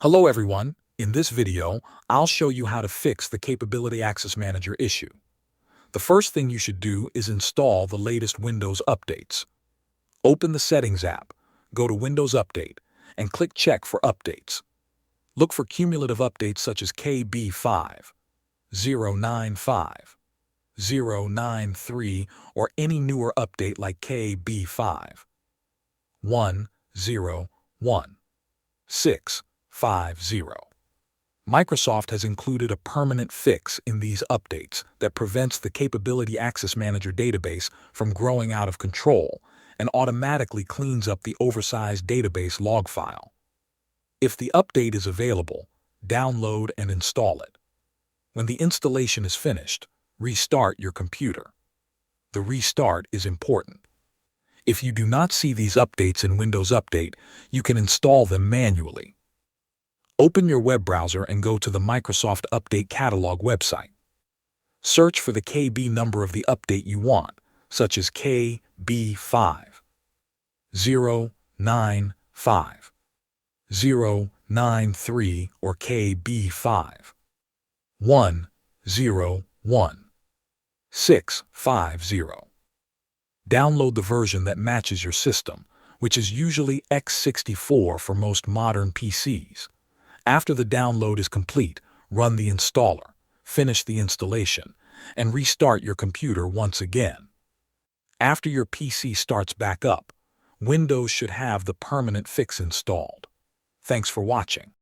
Hello everyone. In this video, I'll show you how to fix the Capability Access Manager issue. The first thing you should do is install the latest Windows updates. Open the Settings app, go to Windows Update, and click Check for updates. Look for cumulative updates such as KB5, 095, 093, or any newer update like KB5, 101, 650. Microsoft has included a permanent fix in these updates that prevents the Capability Access Manager database from growing out of control and automatically cleans up the oversized database log file. If the update is available, download and install it. When the installation is finished, restart your computer. The restart is important. If you do not see these updates in Windows Update, you can install them manually. Open your web browser and go to the Microsoft Update Catalog website. Search for the KB number of the update you want, such as KB5, 095, 093, or KB5, 101, 650. Download the version that matches your system, which is usually x64 for most modern PCs. After the download is complete, run the installer, finish the installation, and restart your computer once again. After your PC starts back up, Windows should have the permanent fix installed. Thanks for watching.